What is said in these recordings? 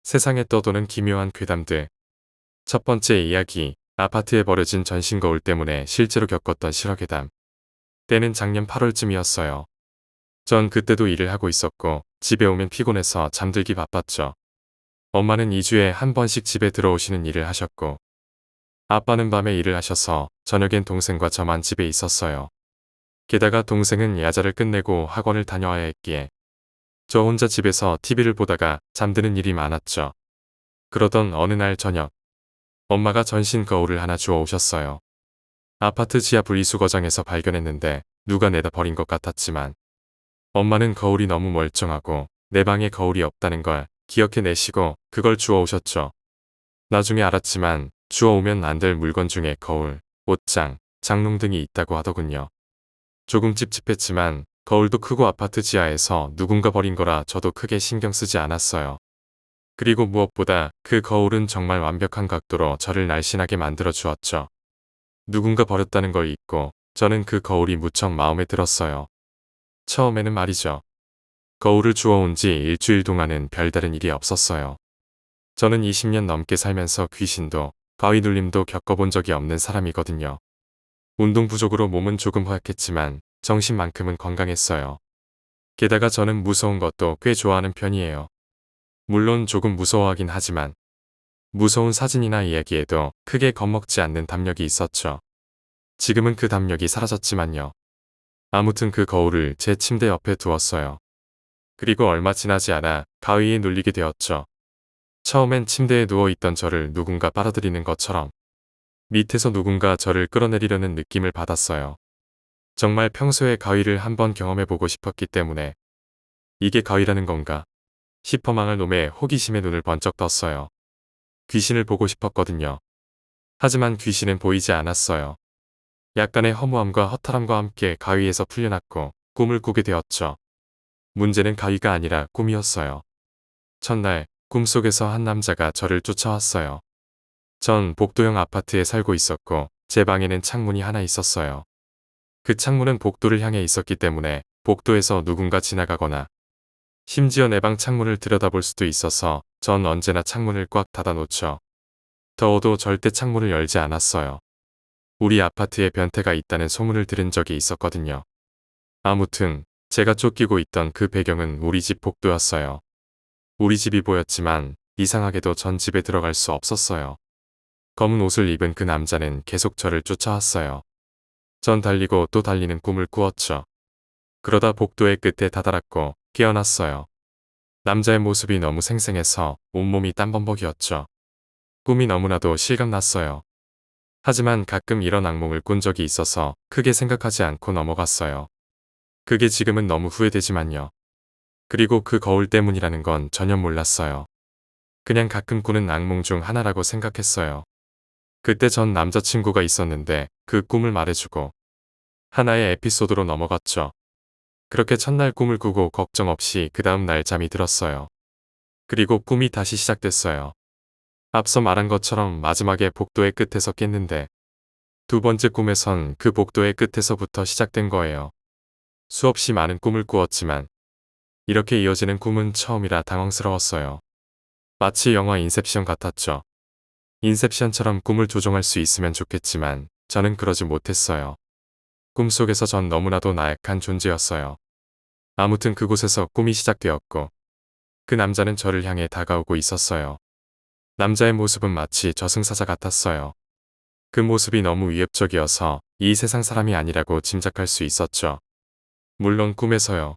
세상에 떠도는 기묘한 괴담들. 첫 번째 이야기, 아파트에 버려진 전신 거울 때문에 실제로 겪었던 실화괴담. 때는 작년 8월쯤이었어요. 전 그때도 일을 하고 있었고 집에 오면 피곤해서 잠들기 바빴죠. 엄마는 2주에 한 번씩 집에 들어오시는 일을 하셨고 아빠는 밤에 일을 하셔서 저녁엔 동생과 저만 집에 있었어요. 게다가 동생은 야자를 끝내고 학원을 다녀와야 했기에 저 혼자 집에서 TV를 보다가 잠드는 일이 많았죠. 그러던 어느 날 저녁, 엄마가 전신 거울을 하나 주워 오셨어요. 아파트 지하 분리수거장에서 발견했는데 누가 내다 버린 것 같았지만 엄마는 거울이 너무 멀쩡하고 내 방에 거울이 없다는 걸 기억해내시고 그걸 주워 오셨죠. 나중에 알았지만 주워 오면 안 될 물건 중에 거울, 옷장, 장롱 등이 있다고 하더군요. 조금 찝찝했지만 거울도 크고 아파트 지하에서 누군가 버린 거라 저도 크게 신경 쓰지 않았어요. 그리고 무엇보다 그 거울은 정말 완벽한 각도로 저를 날씬하게 만들어 주었죠. 누군가 버렸다는 걸 잊고 저는 그 거울이 무척 마음에 들었어요. 처음에는 말이죠. 거울을 주워온 지 일주일 동안은 별다른 일이 없었어요. 저는 20년 넘게 살면서 귀신도 가위 눌림도 겪어본 적이 없는 사람이거든요. 운동 부족으로 몸은 조금 허약했지만 정신만큼은 건강했어요. 게다가 저는 무서운 것도 꽤 좋아하는 편이에요. 물론 조금 무서워하긴 하지만 무서운 사진이나 이야기에도 크게 겁먹지 않는 담력이 있었죠. 지금은 그 담력이 사라졌지만요. 아무튼 그 거울을 제 침대 옆에 두었어요. 그리고 얼마 지나지 않아 가위에 눌리게 되었죠. 처음엔 침대에 누워있던 저를 누군가 빨아들이는 것처럼 밑에서 누군가 저를 끌어내리려는 느낌을 받았어요. 정말 평소에 가위를 한번 경험해보고 싶었기 때문에 이게 가위라는 건가 싶어 망할 놈의 호기심에 눈을 번쩍 떴어요. 귀신을 보고 싶었거든요. 하지만 귀신은 보이지 않았어요. 약간의 허무함과 허탈함과 함께 가위에서 풀려났고 꿈을 꾸게 되었죠. 문제는 가위가 아니라 꿈이었어요. 첫날 꿈속에서 한 남자가 저를 쫓아왔어요. 전 복도형 아파트에 살고 있었고 제 방에는 창문이 하나 있었어요. 그 창문은 복도를 향해 있었기 때문에 복도에서 누군가 지나가거나 심지어 내 방 창문을 들여다볼 수도 있어서 전 언제나 창문을 꽉 닫아놓죠. 더워도 절대 창문을 열지 않았어요. 우리 아파트에 변태가 있다는 소문을 들은 적이 있었거든요. 아무튼 제가 쫓기고 있던 그 배경은 우리 집 복도였어요. 우리 집이 보였지만 이상하게도 전 집에 들어갈 수 없었어요. 검은 옷을 입은 그 남자는 계속 저를 쫓아왔어요. 전 달리고 또 달리는 꿈을 꾸었죠. 그러다 복도의 끝에 다다랐고 깨어났어요. 남자의 모습이 너무 생생해서 온몸이 땀범벅이었죠. 꿈이 너무나도 실감났어요. 하지만 가끔 이런 악몽을 꾼 적이 있어서 크게 생각하지 않고 넘어갔어요. 그게 지금은 너무 후회되지만요. 그리고 그 거울 때문이라는 건 전혀 몰랐어요. 그냥 가끔 꾸는 악몽 중 하나라고 생각했어요. 그때 전 남자친구가 있었는데 그 꿈을 말해주고 하나의 에피소드로 넘어갔죠. 그렇게 첫날 꿈을 꾸고 걱정 없이 그 다음 날 잠이 들었어요. 그리고 꿈이 다시 시작됐어요. 앞서 말한 것처럼 마지막에 복도의 끝에서 깼는데 두 번째 꿈에선 그 복도의 끝에서부터 시작된 거예요. 수없이 많은 꿈을 꾸었지만 이렇게 이어지는 꿈은 처음이라 당황스러웠어요. 마치 영화 인셉션 같았죠. 인셉션처럼 꿈을 조종할 수 있으면 좋겠지만 저는 그러지 못했어요. 꿈속에서 전 너무나도 나약한 존재였어요. 아무튼 그곳에서 꿈이 시작되었고 그 남자는 저를 향해 다가오고 있었어요. 남자의 모습은 마치 저승사자 같았어요. 그 모습이 너무 위협적이어서 이 세상 사람이 아니라고 짐작할 수 있었죠. 물론 꿈에서요.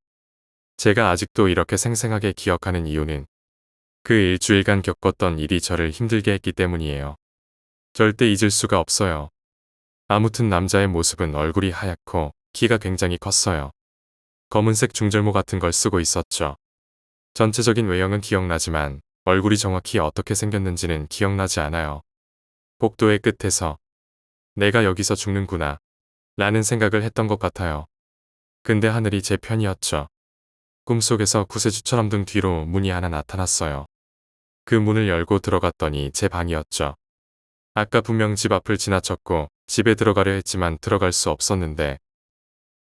제가 아직도 이렇게 생생하게 기억하는 이유는 그 일주일간 겪었던 일이 저를 힘들게 했기 때문이에요. 절대 잊을 수가 없어요. 아무튼 남자의 모습은 얼굴이 하얗고 키가 굉장히 컸어요. 검은색 중절모 같은 걸 쓰고 있었죠. 전체적인 외형은 기억나지만 얼굴이 정확히 어떻게 생겼는지는 기억나지 않아요. 복도의 끝에서 내가 여기서 죽는구나 라는 생각을 했던 것 같아요. 근데 하늘이 제 편이었죠. 꿈속에서 구세주처럼 등 뒤로 문이 하나 나타났어요. 그 문을 열고 들어갔더니 제 방이었죠. 아까 분명 집 앞을 지나쳤고 집에 들어가려 했지만 들어갈 수 없었는데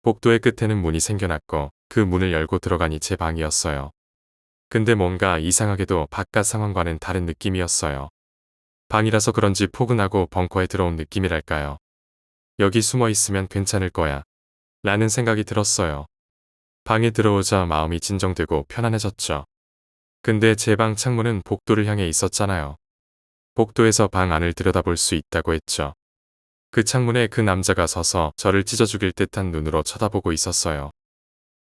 복도의 끝에는 문이 생겨났고 그 문을 열고 들어가니 제 방이었어요. 근데 뭔가 이상하게도 바깥 상황과는 다른 느낌이었어요. 방이라서 그런지 포근하고 벙커에 들어온 느낌이랄까요. 여기 숨어 있으면 괜찮을 거야. 라는 생각이 들었어요. 방에 들어오자 마음이 진정되고 편안해졌죠. 근데 제 방 창문은 복도를 향해 있었잖아요. 복도에서 방 안을 들여다볼 수 있다고 했죠. 그 창문에 그 남자가 서서 저를 찢어 죽일 듯한 눈으로 쳐다보고 있었어요.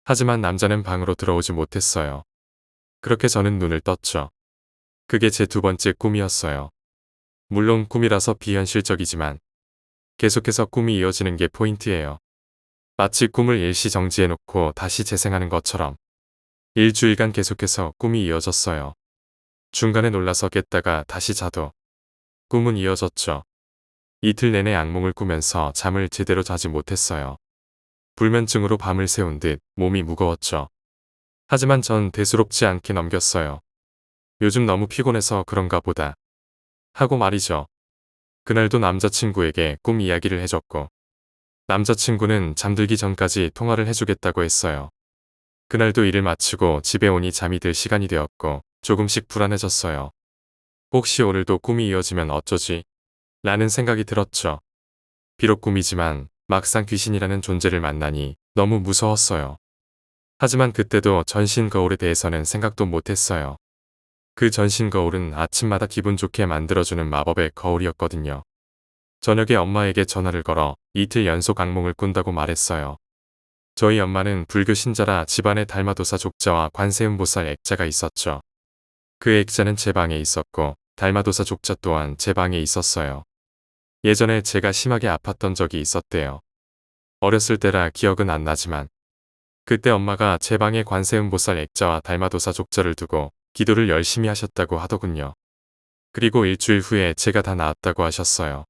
하지만 남자는 방으로 들어오지 못했어요. 그렇게 저는 눈을 떴죠. 그게 제 두 번째 꿈이었어요. 물론 꿈이라서 비현실적이지만 계속해서 꿈이 이어지는 게 포인트예요. 마치 꿈을 일시정지해놓고 다시 재생하는 것처럼 일주일간 계속해서 꿈이 이어졌어요. 중간에 놀라서 깼다가 다시 자도 꿈은 이어졌죠. 이틀 내내 악몽을 꾸면서 잠을 제대로 자지 못했어요. 불면증으로 밤을 새운 듯 몸이 무거웠죠. 하지만 전 대수롭지 않게 넘겼어요. 요즘 너무 피곤해서 그런가 보다. 하고 말이죠. 그날도 남자친구에게 꿈 이야기를 해줬고 남자친구는 잠들기 전까지 통화를 해주겠다고 했어요. 그날도 일을 마치고 집에 오니 잠이 들 시간이 되었고 조금씩 불안해졌어요. 혹시 오늘도 꿈이 이어지면 어쩌지? 라는 생각이 들었죠. 비록 꿈이지만 막상 귀신이라는 존재를 만나니 너무 무서웠어요. 하지만 그때도 전신 거울에 대해서는 생각도 못했어요. 그 전신 거울은 아침마다 기분 좋게 만들어주는 마법의 거울이었거든요. 저녁에 엄마에게 전화를 걸어 이틀 연속 악몽을 꾼다고 말했어요. 저희 엄마는 불교 신자라 집안에 달마도사 족자와 관세음보살 액자가 있었죠. 그 액자는 제 방에 있었고 달마도사 족자 또한 제 방에 있었어요. 예전에 제가 심하게 아팠던 적이 있었대요. 어렸을 때라 기억은 안 나지만 그때 엄마가 제 방에 관세음보살 액자와 달마도사 족자를 두고 기도를 열심히 하셨다고 하더군요. 그리고 일주일 후에 제가 다 나았다고 하셨어요.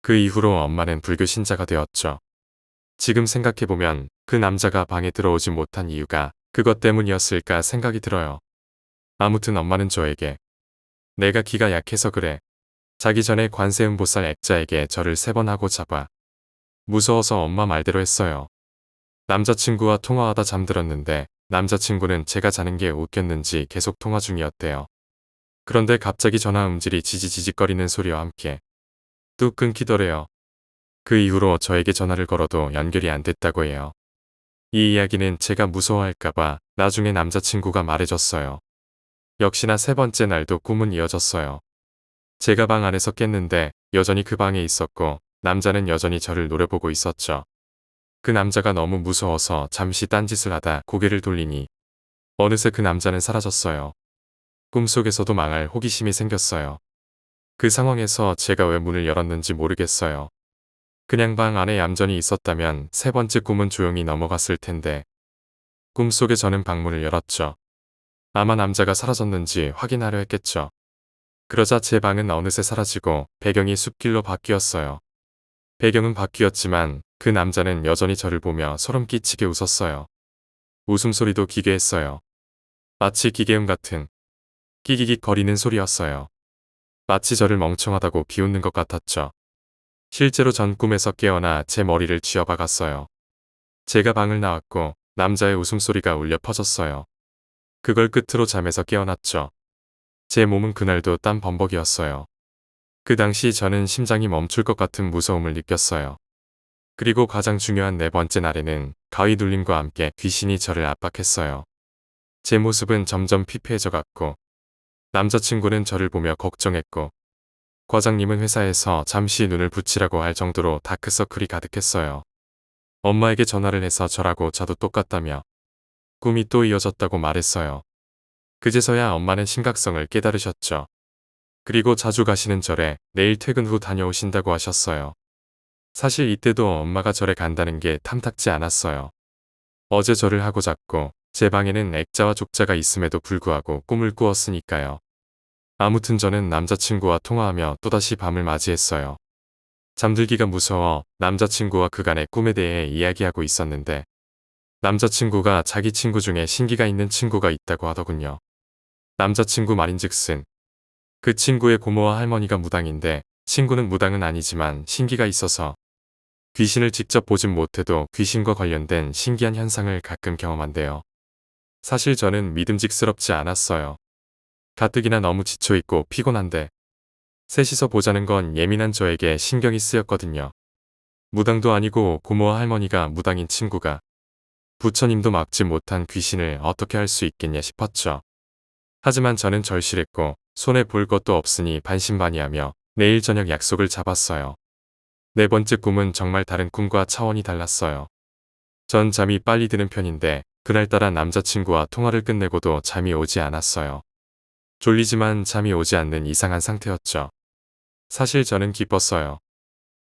그 이후로 엄마는 불교 신자가 되었죠. 지금 생각해보면 그 남자가 방에 들어오지 못한 이유가 그것 때문이었을까 생각이 들어요. 아무튼 엄마는 저에게 내가 기가 약해서 그래. 자기 전에 관세음보살 액자에게 절을 3번 하고 잡아. 무서워서 엄마 말대로 했어요. 남자친구와 통화하다 잠들었는데 남자친구는 제가 자는 게 웃겼는지 계속 통화 중이었대요. 그런데 갑자기 전화 음질이 지지직거리는 소리와 함께 뚝 끊기더래요. 그 이후로 저에게 전화를 걸어도 연결이 안 됐다고 해요. 이 이야기는 제가 무서워할까봐 나중에 남자친구가 말해줬어요. 역시나 3번째 날도 꿈은 이어졌어요. 제가 방 안에서 깼는데 여전히 그 방에 있었고 남자는 여전히 저를 노려보고 있었죠. 그 남자가 너무 무서워서 잠시 딴짓을 하다 고개를 돌리니 어느새 그 남자는 사라졌어요. 꿈속에서도 망할 호기심이 생겼어요. 그 상황에서 제가 왜 문을 열었는지 모르겠어요. 그냥 방 안에 얌전히 있었다면 3번째 꿈은 조용히 넘어갔을 텐데 꿈속에 저는 방문을 열었죠. 아마 남자가 사라졌는지 확인하려 했겠죠. 그러자 제 방은 어느새 사라지고 배경이 숲길로 바뀌었어요. 배경은 바뀌었지만 그 남자는 여전히 저를 보며 소름 끼치게 웃었어요. 웃음소리도 기괴했어요. 마치 기계음 같은 끼기깃 거리는 소리였어요. 마치 저를 멍청하다고 비웃는 것 같았죠. 실제로 전 꿈에서 깨어나 제 머리를 쥐어박았어요. 제가 방을 나왔고 남자의 웃음소리가 울려 퍼졌어요. 그걸 끝으로 잠에서 깨어났죠. 제 몸은 그날도 땀 범벅이었어요. 그 당시 저는 심장이 멈출 것 같은 무서움을 느꼈어요. 그리고 가장 중요한 4번째 날에는 가위 눌림과 함께 귀신이 저를 압박했어요. 제 모습은 점점 피폐해져 갔고 남자친구는 저를 보며 걱정했고 과장님은 회사에서 잠시 눈을 붙이라고 할 정도로 다크서클이 가득했어요. 엄마에게 전화를 해서 저라고 저도 똑같다며 꿈이 또 이어졌다고 말했어요. 그제서야 엄마는 심각성을 깨달으셨죠. 그리고 자주 가시는 절에 내일 퇴근 후 다녀오신다고 하셨어요. 사실 이때도 엄마가 절에 간다는 게 탐탁지 않았어요. 어제 절을 하고 잤고 제 방에는 액자와 족자가 있음에도 불구하고 꿈을 꾸었으니까요. 아무튼 저는 남자친구와 통화하며 또다시 밤을 맞이했어요. 잠들기가 무서워 남자친구와 그간의 꿈에 대해 이야기하고 있었는데 남자친구가 자기 친구 중에 신기가 있는 친구가 있다고 하더군요. 남자친구 말인즉슨 그 친구의 고모와 할머니가 무당인데 친구는 무당은 아니지만 신기가 있어서 귀신을 직접 보진 못해도 귀신과 관련된 신기한 현상을 가끔 경험한대요. 사실 저는 믿음직스럽지 않았어요. 가뜩이나 너무 지쳐있고 피곤한데 셋이서 보자는 건 예민한 저에게 신경이 쓰였거든요. 무당도 아니고 고모와 할머니가 무당인 친구가 부처님도 막지 못한 귀신을 어떻게 할 수 있겠냐 싶었죠. 하지만 저는 절실했고 손에 볼 것도 없으니 반신반의하며 내일 저녁 약속을 잡았어요. 네 번째 꿈은 정말 다른 꿈과 차원이 달랐어요. 전 잠이 빨리 드는 편인데 그날따라 남자친구와 통화를 끝내고도 잠이 오지 않았어요. 졸리지만 잠이 오지 않는 이상한 상태였죠. 사실 저는 기뻤어요.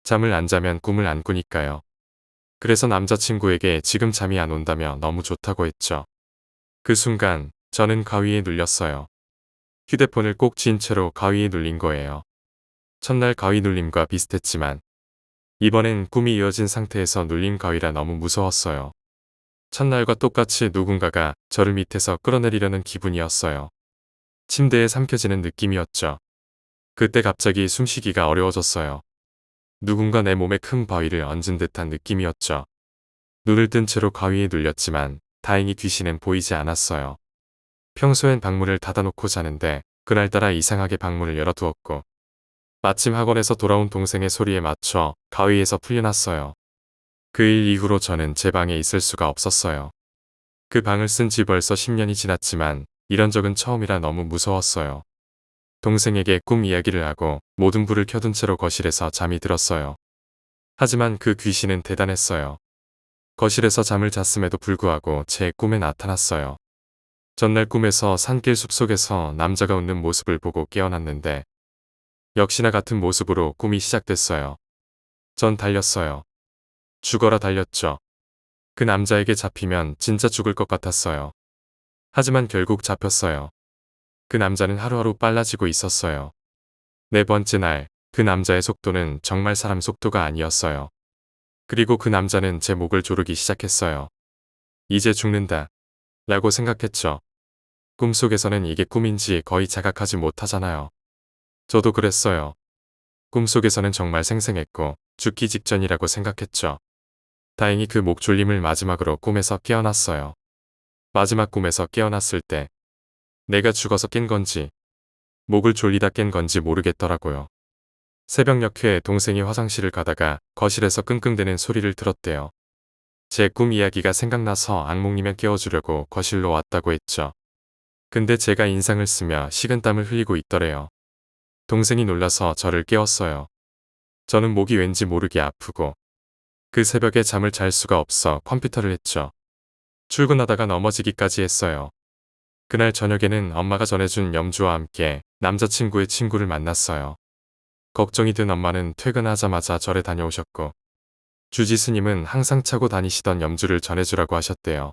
잠을 안 자면 꿈을 안 꾸니까요. 그래서 남자친구에게 지금 잠이 안 온다며 너무 좋다고 했죠. 그 순간 저는 가위에 눌렸어요. 휴대폰을 꼭 쥔 채로 가위에 눌린 거예요. 첫날 가위 눌림과 비슷했지만 이번엔 꿈이 이어진 상태에서 눌린 가위라 너무 무서웠어요. 첫날과 똑같이 누군가가 저를 밑에서 끌어내리려는 기분이었어요. 침대에 삼켜지는 느낌이었죠. 그때 갑자기 숨쉬기가 어려워졌어요. 누군가 내 몸에 큰 바위를 얹은 듯한 느낌이었죠. 눈을 뜬 채로 가위에 눌렸지만 다행히 귀신은 보이지 않았어요. 평소엔 방문을 닫아놓고 자는데 그날따라 이상하게 방문을 열어두었고 마침 학원에서 돌아온 동생의 소리에 맞춰 가위에서 풀려났어요. 그 일 이후로 저는 제 방에 있을 수가 없었어요. 그 방을 쓴 지 벌써 10년이 지났지만 이런 적은 처음이라 너무 무서웠어요. 동생에게 꿈 이야기를 하고 모든 불을 켜둔 채로 거실에서 잠이 들었어요. 하지만 그 귀신은 대단했어요. 거실에서 잠을 잤음에도 불구하고 제 꿈에 나타났어요. 전날 꿈에서 산길 숲속에서 남자가 웃는 모습을 보고 깨어났는데 역시나 같은 모습으로 꿈이 시작됐어요. 전 달렸어요. 죽어라 달렸죠. 그 남자에게 잡히면 진짜 죽을 것 같았어요. 하지만 결국 잡혔어요. 그 남자는 하루하루 빨라지고 있었어요. 네 번째 날, 그 남자의 속도는 정말 사람 속도가 아니었어요. 그리고 그 남자는 제 목을 조르기 시작했어요. 이제 죽는다. 라고 생각했죠. 꿈속에서는 이게 꿈인지 거의 자각하지 못하잖아요. 저도 그랬어요. 꿈속에서는 정말 생생했고 죽기 직전이라고 생각했죠. 다행히 그 목 졸림을 마지막으로 꿈에서 깨어났어요. 마지막 꿈에서 깨어났을 때 내가 죽어서 깬 건지 목을 졸리다 깬 건지 모르겠더라고요. 새벽녘에 동생이 화장실을 가다가 거실에서 끙끙대는 소리를 들었대요. 제 꿈 이야기가 생각나서 악몽이면 깨워주려고 거실로 왔다고 했죠. 근데 제가 인상을 쓰며 식은땀을 흘리고 있더래요. 동생이 놀라서 저를 깨웠어요. 저는 목이 왠지 모르게 아프고 그 새벽에 잠을 잘 수가 없어 컴퓨터를 했죠. 출근하다가 넘어지기까지 했어요. 그날 저녁에는 엄마가 전해준 염주와 함께 남자친구의 친구를 만났어요. 걱정이 든 엄마는 퇴근하자마자 절에 다녀오셨고 주지 스님은 항상 차고 다니시던 염주를 전해주라고 하셨대요.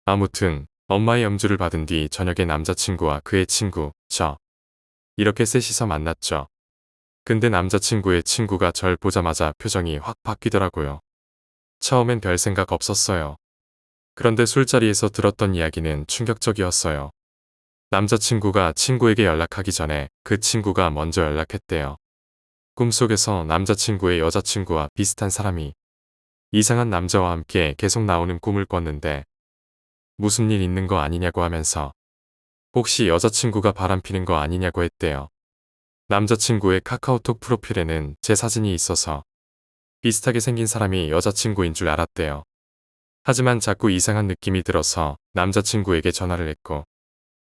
아무튼 엄마의 염주를 받은 뒤 저녁에 남자친구와 그의 친구, 저 이렇게 셋이서 만났죠. 근데 남자친구의 친구가 절 보자마자 표정이 확 바뀌더라고요. 처음엔 별 생각 없었어요. 그런데 술자리에서 들었던 이야기는 충격적이었어요. 남자친구가 친구에게 연락하기 전에 그 친구가 먼저 연락했대요. 꿈속에서 남자친구의 여자친구와 비슷한 사람이 이상한 남자와 함께 계속 나오는 꿈을 꿨는데 무슨 일 있는 거 아니냐고 하면서 혹시 여자친구가 바람피는 거 아니냐고 했대요. 남자친구의 카카오톡 프로필에는 제 사진이 있어서 비슷하게 생긴 사람이 여자친구인 줄 알았대요. 하지만 자꾸 이상한 느낌이 들어서 남자친구에게 전화를 했고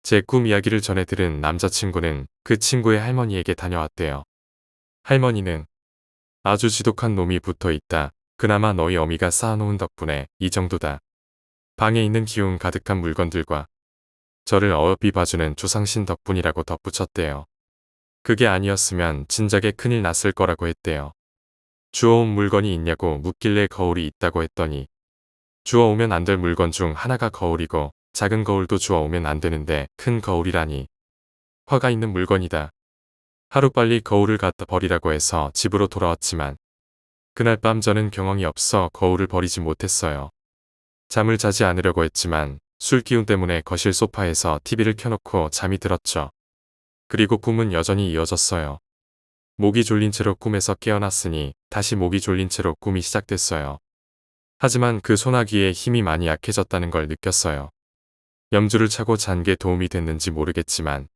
제 꿈 이야기를 전해 들은 남자친구는 그 친구의 할머니에게 다녀왔대요. 할머니는 아주 지독한 놈이 붙어 있다. 그나마 너희 어미가 쌓아놓은 덕분에 이 정도다. 방에 있는 기운 가득한 물건들과 저를 어여삐 봐주는 조상신 덕분이라고 덧붙였대요. 그게 아니었으면 진작에 큰일 났을 거라고 했대요. 주워온 물건이 있냐고 묻길래 거울이 있다고 했더니 주워오면 안 될 물건 중 하나가 거울이고 작은 거울도 주워오면 안 되는데 큰 거울이라니. 화가 있는 물건이다. 하루빨리 거울을 갖다 버리라고 해서 집으로 돌아왔지만 그날 밤 저는 경황이 없어 거울을 버리지 못했어요. 잠을 자지 않으려고 했지만 술 기운 때문에 거실 소파에서 TV를 켜놓고 잠이 들었죠. 그리고 꿈은 여전히 이어졌어요. 목이 졸린 채로 꿈에서 깨어났으니 다시 목이 졸린 채로 꿈이 시작됐어요. 하지만 그 소나기에 힘이 많이 약해졌다는 걸 느꼈어요. 염주를 차고 잔 게 도움이 됐는지 모르겠지만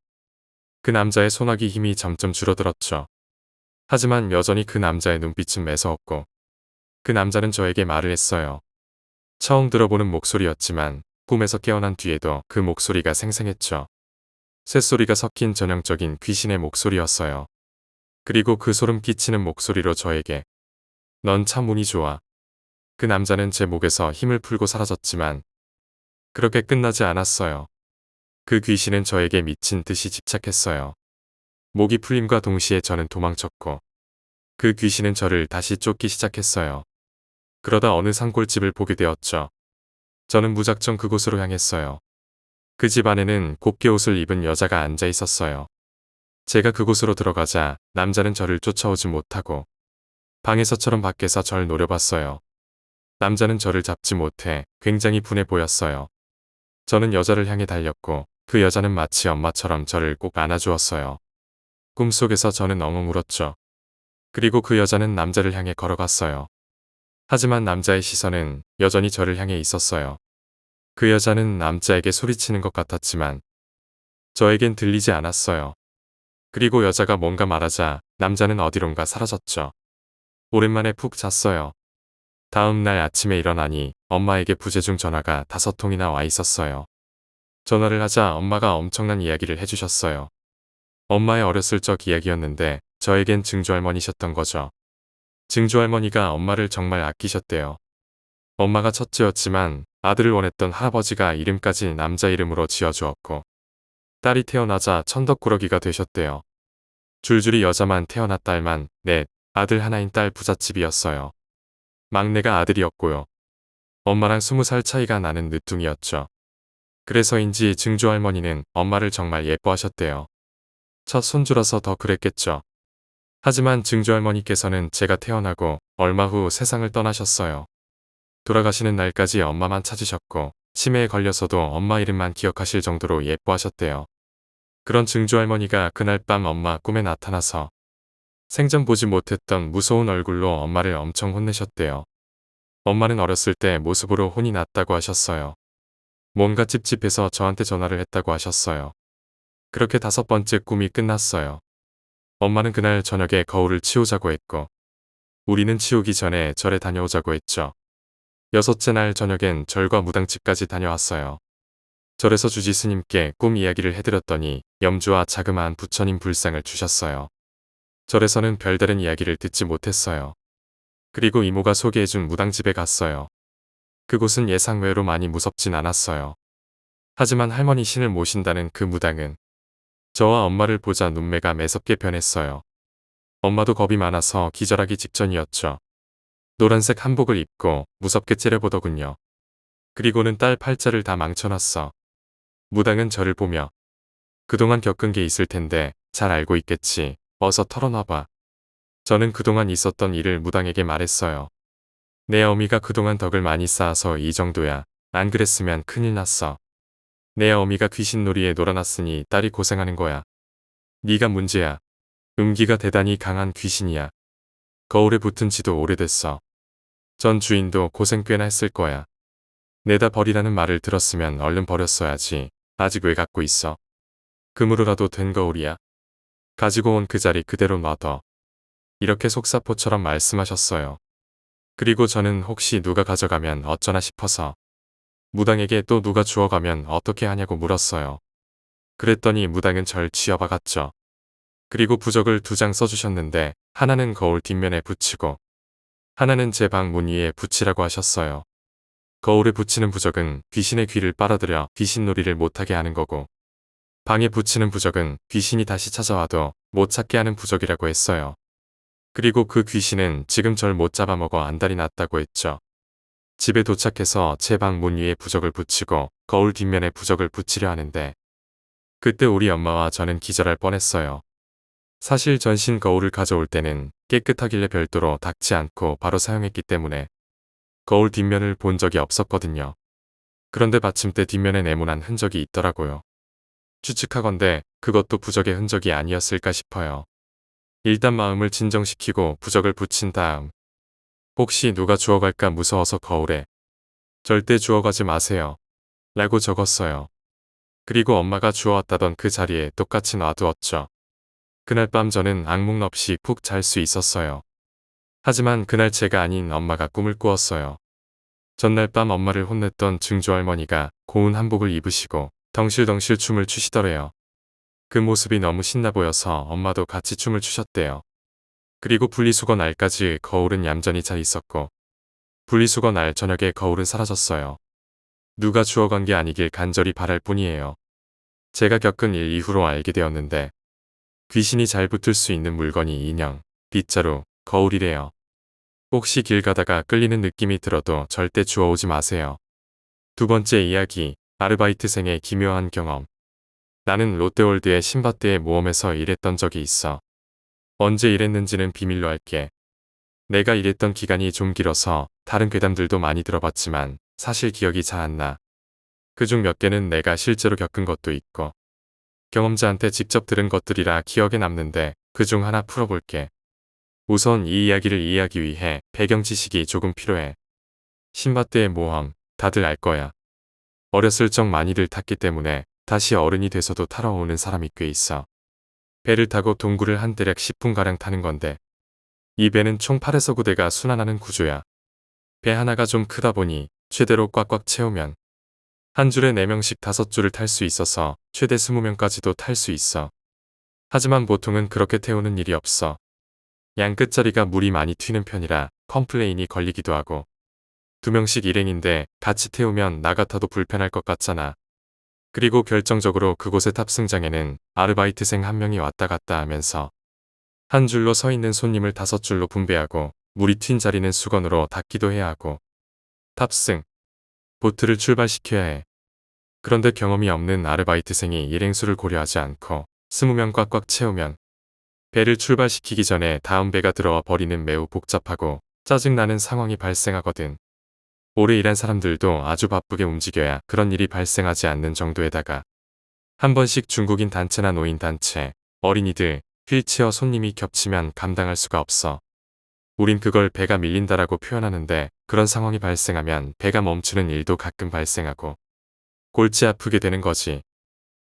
그 남자의 소나기 힘이 점점 줄어들었죠. 하지만 여전히 그 남자의 눈빛은 매서웠고 그 남자는 저에게 말을 했어요. 처음 들어보는 목소리였지만 꿈에서 깨어난 뒤에도 그 목소리가 생생했죠. 쇳소리가 섞인 전형적인 귀신의 목소리였어요. 그리고 그 소름 끼치는 목소리로 저에게 넌 참 운이 좋아. 그 남자는 제 목에서 힘을 풀고 사라졌지만 그렇게 끝나지 않았어요. 그 귀신은 저에게 미친 듯이 집착했어요. 목이 풀림과 동시에 저는 도망쳤고 그 귀신은 저를 다시 쫓기 시작했어요. 그러다 어느 산골집을 보게 되었죠. 저는 무작정 그곳으로 향했어요. 그 집 안에는 곱게 옷을 입은 여자가 앉아 있었어요. 제가 그곳으로 들어가자 남자는 저를 쫓아오지 못하고 방에서처럼 밖에서 절 노려봤어요. 남자는 저를 잡지 못해 굉장히 분해 보였어요. 저는 여자를 향해 달렸고 그 여자는 마치 엄마처럼 저를 꼭 안아주었어요. 꿈속에서 저는 엉엉 울었죠. 그리고 그 여자는 남자를 향해 걸어갔어요. 하지만 남자의 시선은 여전히 저를 향해 있었어요. 그 여자는 남자에게 소리치는 것 같았지만 저에겐 들리지 않았어요. 그리고 여자가 뭔가 말하자 남자는 어디론가 사라졌죠. 오랜만에 푹 잤어요. 다음 날 아침에 일어나니 엄마에게 부재중 전화가 5통이나 와 있었어요. 전화를 하자 엄마가 엄청난 이야기를 해주셨어요. 엄마의 어렸을 적 이야기였는데 저에겐 증조할머니셨던 거죠. 증조할머니가 엄마를 정말 아끼셨대요. 엄마가 첫째였지만 아들을 원했던 할아버지가 이름까지 남자 이름으로 지어주었고 딸이 태어나자 천덕꾸러기가 되셨대요. 줄줄이 여자만 태어나 딸만 넷, 아들 하나인 딸 부잣집이었어요. 막내가 아들이었고요. 엄마랑 20살 차이가 나는 늦둥이였죠. 그래서인지 증조할머니는 엄마를 정말 예뻐하셨대요. 첫 손주라서 더 그랬겠죠. 하지만 증조할머니께서는 제가 태어나고 얼마 후 세상을 떠나셨어요. 돌아가시는 날까지 엄마만 찾으셨고 치매에 걸려서도 엄마 이름만 기억하실 정도로 예뻐하셨대요. 그런 증조할머니가 그날 밤 엄마 꿈에 나타나서 생전 보지 못했던 무서운 얼굴로 엄마를 엄청 혼내셨대요. 엄마는 어렸을 때 모습으로 혼이 났다고 하셨어요. 뭔가 찝찝해서 저한테 전화를 했다고 하셨어요. 그렇게 5번째 꿈이 끝났어요. 엄마는 그날 저녁에 거울을 치우자고 했고 우리는 치우기 전에 절에 다녀오자고 했죠. 6째 날 저녁엔 절과 무당집까지 다녀왔어요. 절에서 주지 스님께 꿈 이야기를 해드렸더니 염주와 자그마한 부처님 불상을 주셨어요. 절에서는 별다른 이야기를 듣지 못했어요. 그리고 이모가 소개해준 무당집에 갔어요. 그곳은 예상외로 많이 무섭진 않았어요. 하지만 할머니 신을 모신다는 그 무당은 저와 엄마를 보자 눈매가 매섭게 변했어요. 엄마도 겁이 많아서 기절하기 직전이었죠. 노란색 한복을 입고 무섭게 째려보더군요. 그리고는 딸 팔자를 다 망쳐놨어. 무당은 저를 보며 그동안 겪은 게 있을 텐데 잘 알고 있겠지. 어서 털어놔봐. 저는 그동안 있었던 일을 무당에게 말했어요. 내 어미가 그동안 덕을 많이 쌓아서 이 정도야. 안 그랬으면 큰일 났어. 내 어미가 귀신놀이에 놀아놨으니 딸이 고생하는 거야. 네가 문제야. 음기가 대단히 강한 귀신이야. 거울에 붙은 지도 오래됐어. 전 주인도 고생 꽤나 했을 거야. 내다 버리라는 말을 들었으면 얼른 버렸어야지. 아직 왜 갖고 있어? 금으로라도 된 거울이야. 가지고 온 그 자리 그대로 놔둬. 이렇게 속사포처럼 말씀하셨어요. 그리고 저는 혹시 누가 가져가면 어쩌나 싶어서 무당에게 또 누가 주워가면 어떻게 하냐고 물었어요. 그랬더니 무당은 절 쥐어박았죠. 그리고 부적을 2장 써주셨는데 하나는 거울 뒷면에 붙이고 하나는 제 방 문 위에 붙이라고 하셨어요. 거울에 붙이는 부적은 귀신의 귀를 빨아들여 귀신놀이를 못하게 하는 거고 방에 붙이는 부적은 귀신이 다시 찾아와도 못 찾게 하는 부적이라고 했어요. 그리고 그 귀신은 지금 절 못 잡아먹어 안달이 났다고 했죠. 집에 도착해서 제 방 문 위에 부적을 붙이고 거울 뒷면에 부적을 붙이려 하는데 그때 우리 엄마와 저는 기절할 뻔했어요. 사실 전신 거울을 가져올 때는 깨끗하길래 별도로 닦지 않고 바로 사용했기 때문에 거울 뒷면을 본 적이 없었거든요. 그런데 받침대 뒷면에 네모난 흔적이 있더라고요. 추측하건대 그것도 부적의 흔적이 아니었을까 싶어요. 일단 마음을 진정시키고 부적을 붙인 다음 혹시 누가 주워갈까 무서워서 거울에 절대 주워가지 마세요. 라고 적었어요. 그리고 엄마가 주워왔다던 그 자리에 똑같이 놔두었죠. 그날 밤 저는 악몽 없이 푹 잘 수 있었어요. 하지만 그날 제가 아닌 엄마가 꿈을 꾸었어요. 전날 밤 엄마를 혼냈던 증조할머니가 고운 한복을 입으시고 덩실덩실 춤을 추시더래요. 그 모습이 너무 신나 보여서 엄마도 같이 춤을 추셨대요. 그리고 분리수거 날까지 거울은 얌전히 잘 있었고 분리수거 날 저녁에 거울은 사라졌어요. 누가 주워간 게 아니길 간절히 바랄 뿐이에요. 제가 겪은 일 이후로 알게 되었는데 귀신이 잘 붙을 수 있는 물건이 인형, 빗자루, 거울이래요. 혹시 길 가다가 끌리는 느낌이 들어도 절대 주워오지 마세요. 두 번째 이야기, 아르바이트생의 기묘한 경험. 나는 롯데월드의 신밧드의 모험에서 일했던 적이 있어. 언제 일했는지는 비밀로 할게. 내가 일했던 기간이 좀 길어서 다른 괴담들도 많이 들어봤지만 사실 기억이 잘 안 나. 그중 몇 개는 내가 실제로 겪은 것도 있고 경험자한테 직접 들은 것들이라 기억에 남는데 그중 하나 풀어볼게. 우선 이 이야기를 이해하기 위해 배경 지식이 조금 필요해. 신밧드의 모험, 다들 알 거야. 어렸을 적 많이들 탔기 때문에 다시 어른이 돼서도 타러 오는 사람이 꽤 있어. 배를 타고 동굴을 한 대략 10분가량 타는 건데 이 배는 총 8에서 9대가 순환하는 구조야. 배 하나가 좀 크다 보니 최대로 꽉꽉 채우면 한 줄에 4명씩 5줄을 탈 수 있어서 최대 20명까지도 탈 수 있어. 하지만 보통은 그렇게 태우는 일이 없어. 양 끝자리가 물이 많이 튀는 편이라 컴플레인이 걸리기도 하고 2명씩 일행인데 같이 태우면 나 같아도 불편할 것 같잖아. 그리고 결정적으로 그곳의 탑승장에는 아르바이트생 1명이 왔다 갔다 하면서 한 줄로 서 있는 손님을 5줄로 분배하고 물이 튄 자리는 수건으로 닦기도 해야 하고 탑승, 보트를 출발시켜야 해. 그런데 경험이 없는 아르바이트생이 일행수를 고려하지 않고 20명 꽉꽉 채우면 배를 출발시키기 전에 다음 배가 들어와 버리는 매우 복잡하고 짜증나는 상황이 발생하거든. 오래 일한 사람들도 아주 바쁘게 움직여야 그런 일이 발생하지 않는 정도에다가 한 번씩 중국인 단체나 노인 단체, 어린이들, 휠체어 손님이 겹치면 감당할 수가 없어. 우린 그걸 배가 밀린다라고 표현하는데 그런 상황이 발생하면 배가 멈추는 일도 가끔 발생하고 골치 아프게 되는 거지.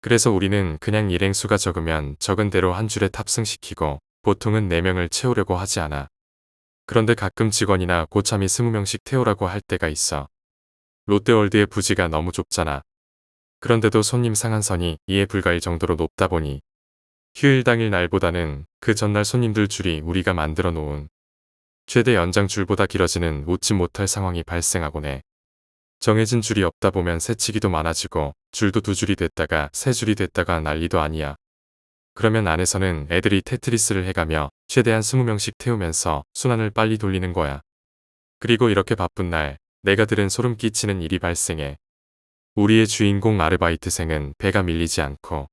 그래서 우리는 그냥 일행수가 적으면 적은 대로 한 줄에 탑승시키고 보통은 4명을 채우려고 하지 않아. 그런데 가끔 직원이나 고참이 20명씩 태우라고 할 때가 있어. 롯데월드의 부지가 너무 좁잖아. 그런데도 손님 상한선이 이해 불가일 정도로 높다 보니 휴일 당일 날보다는 그 전날 손님들 줄이 우리가 만들어 놓은 최대 연장 줄보다 길어지는 웃지 못할 상황이 발생하곤 해. 정해진 줄이 없다 보면 새치기도 많아지고 줄도 2줄이 됐다가 3줄이 됐다가 난리도 아니야. 그러면 안에서는 애들이 테트리스를 해가며 최대한 20명씩 태우면서 순환을 빨리 돌리는 거야. 그리고 이렇게 바쁜 날 내가 들은 소름 끼치는 일이 발생해. 우리의 주인공 아르바이트생은 배가 밀리지 않고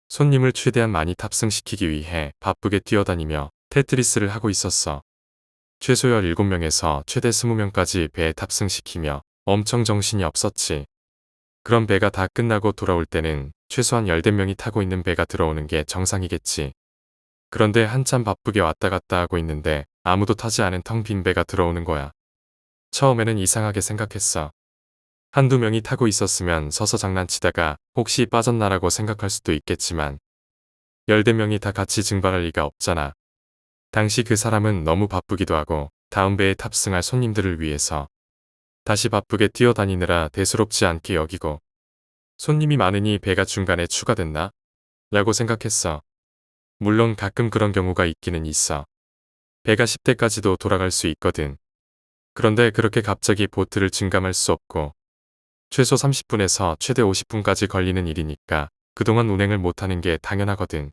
손님을 최대한 많이 탑승시키기 위해 바쁘게 뛰어다니며 테트리스를 하고 있었어. 최소 17명에서 최대 20명까지 배에 탑승시키며 엄청 정신이 없었지. 그럼 배가 다 끝나고 돌아올 때는 최소한 10대명이 타고 있는 배가 들어오는 게 정상이겠지. 그런데 한참 바쁘게 왔다 갔다 하고 있는데 아무도 타지 않은 텅 빈 배가 들어오는 거야. 처음에는 이상하게 생각했어. 한두 명이 타고 있었으면 서서 장난치다가 혹시 빠졌나라고 생각할 수도 있겠지만 10대명이 다 같이 증발할 리가 없잖아. 당시 그 사람은 너무 바쁘기도 하고 다음 배에 탑승할 손님들을 위해서 다시 바쁘게 뛰어다니느라 대수롭지 않게 여기고 손님이 많으니 배가 중간에 추가됐나? 라고 생각했어. 물론 가끔 그런 경우가 있기는 있어. 배가 10대까지도 돌아갈 수 있거든. 그런데 그렇게 갑자기 보트를 증감할 수 없고 최소 30분에서 최대 50분까지 걸리는 일이니까 그동안 운행을 못하는 게 당연하거든.